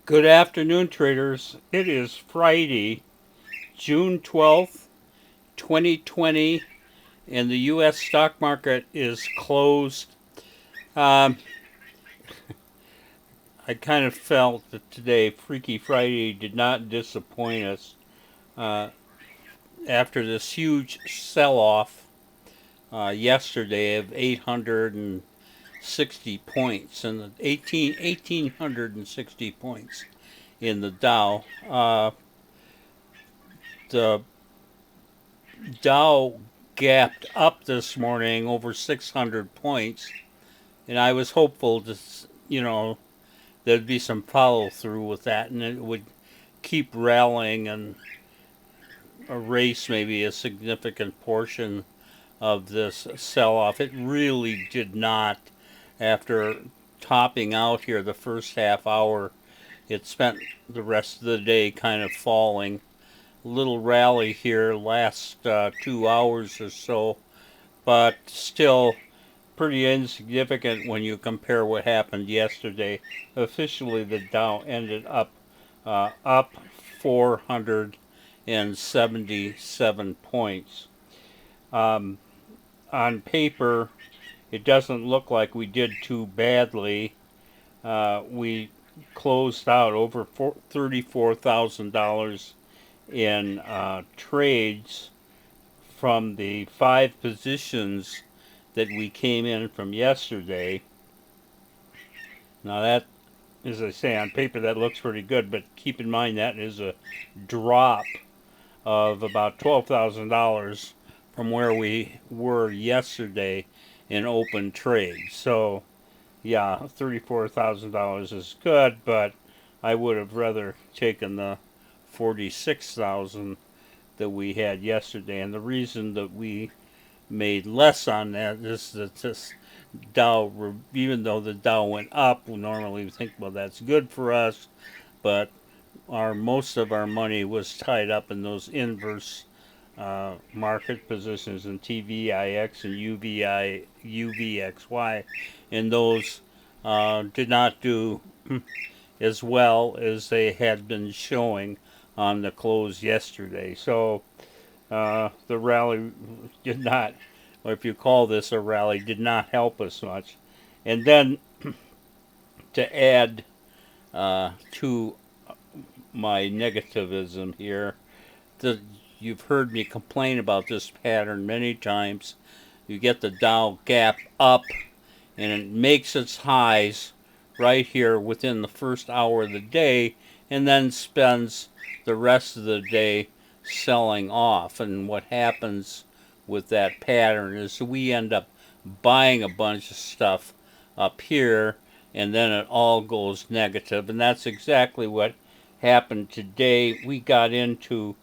Good afternoon, traders. It is Friday, June 12th, 2020, and the U.S. stock market is closed. Um, I kind of felt that today, Freaky Friday, did not disappoint us uh, after this huge sell off yesterday of 860 points and the 1,860 points in the Dow. The Dow gapped up this morning over 600 points, and I was hopeful to, there'd be some follow through with that, and it would keep rallying and erase maybe a significant portion of this sell off. It really did not. After topping out here the first half hour, it spent the rest of the day kind of falling. Little rally here last 2 hours or so, but still pretty insignificant when you compare what happened yesterday. Officially, the Dow ended up 477 points. Um, on paper, it doesn't look like we did too badly. We closed out over $34,000 in trades from the 5 positions that we came in from yesterday. Now that, as I say, on paper that looks pretty good, but keep in mind that is a drop of about $12,000 from where we were yesterday in open trade. So yeah, $34,000 is good, but I would have rather taken the 46,000 that we had yesterday. And the reason that we made less on that is that this Dow, even though the Dow went up, we normally think, well, that's good for us, but most of our money was tied up in those inverse market positions in TVIX and UVXY, and those did not do as well as they had been showing on the close yesterday. So the rally did not, or if you call this a rally, did not help us much. And then to add to my negativism here, you've heard me complain about this pattern many times. You get the Dow gap up, and it makes its highs right here within the first hour of the day, and then spends the rest of the day selling off. And what happens with that pattern is we end up buying a bunch of stuff up here, and then it all goes negative. And that's exactly what happened today. We got into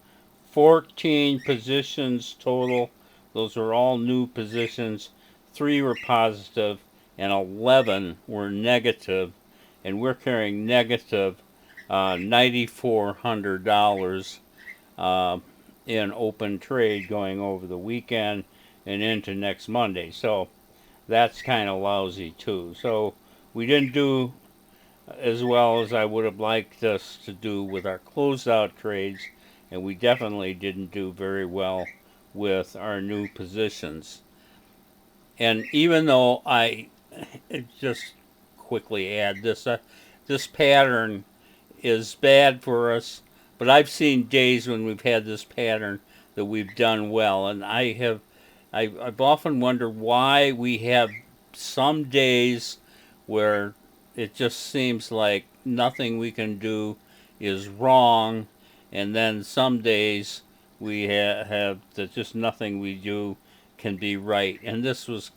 14 positions total. Those are all new positions. 3 were positive and 11 were negative, and we're carrying negative $9,400 in open trade going over the weekend and into next Monday. So that's kind of lousy too. So we didn't do as well as I would have liked us to do with our closeout trades, and we definitely didn't do very well with our new positions. And even though I just quickly add this, this pattern is bad for us, but I've seen days when we've had this pattern that we've done well, and I've often wondered why we have some days where it just seems like nothing we can do is wrong, and then some days we have that just nothing we do can be right. And this was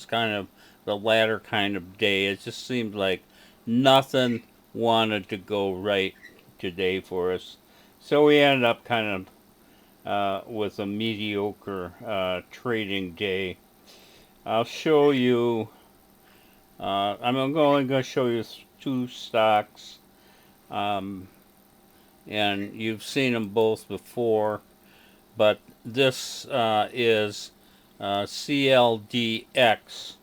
kind of the latter kind of day. It just seemed like nothing wanted to go right today for us, so we ended up kind of with a mediocre trading day. I'll show you. I'm only going to show you 2 stocks, um, and you've seen them both before, but this is CLDX,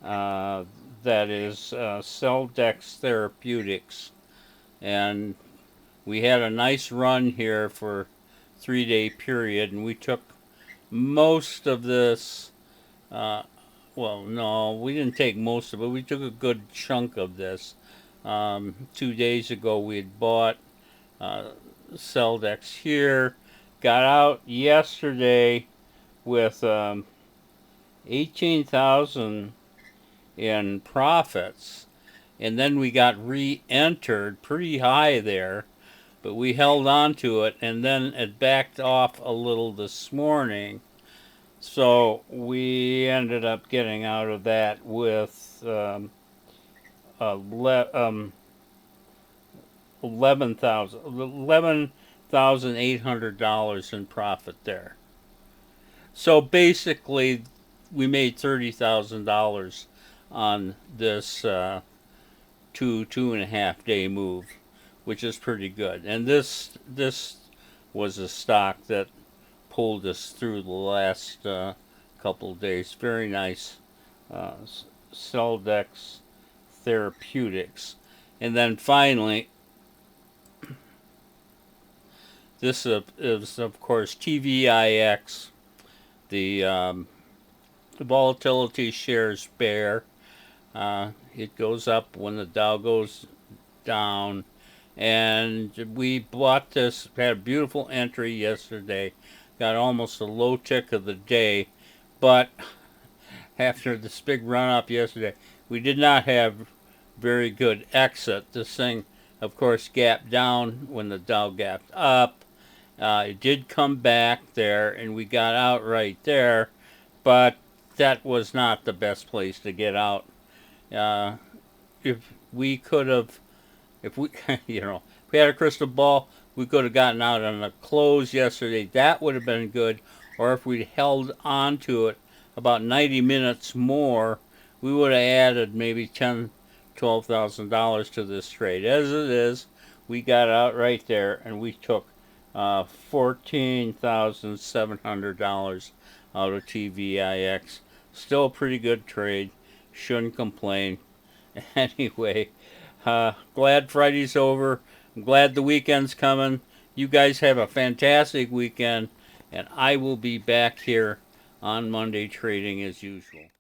that is CellDex Therapeutics, and we had a nice run here for 3-day period, and we took most of this. Uh, well, no, we didn't take most of it. We took a good chunk of this. 2 days ago, we had bought uh, CLDX here. Got out yesterday with 18,000 in profits, and then we got re-entered pretty high there, but we held on to it, and then it backed off a little this morning. So we ended up getting out of that with 11,800 in profit there. So basically, we made $30,000 on this 2.5 day move, which is pretty good. And this was a stock that pulled us through the last couple of days. Very nice. Uh, Celdex Therapeutics. And then finally, this is of course TVIX. The volatility shares bear. It goes up when the Dow goes down. And we bought this, had a beautiful entry yesterday, got almost a low tick of the day, but after this big run up yesterday, we did not have very good exit. This thing, of course, gapped down when the Dow gapped up. It did come back there, and we got out right there, but that was not the best place to get out. Uh, if we could have, if we, if we had a crystal ball, we could have gotten out on the close yesterday. That would have been good. Or if we'd held on to it about 90 minutes more, we would have added maybe $12,000 to this trade. As it is, we got out right there, and we took $14,700 out of TVIX. Still a pretty good trade. Shouldn't complain. Anyway, glad Friday's over. I'm glad the weekend's coming. You guys have a fantastic weekend, and I will be back here on Monday trading as usual.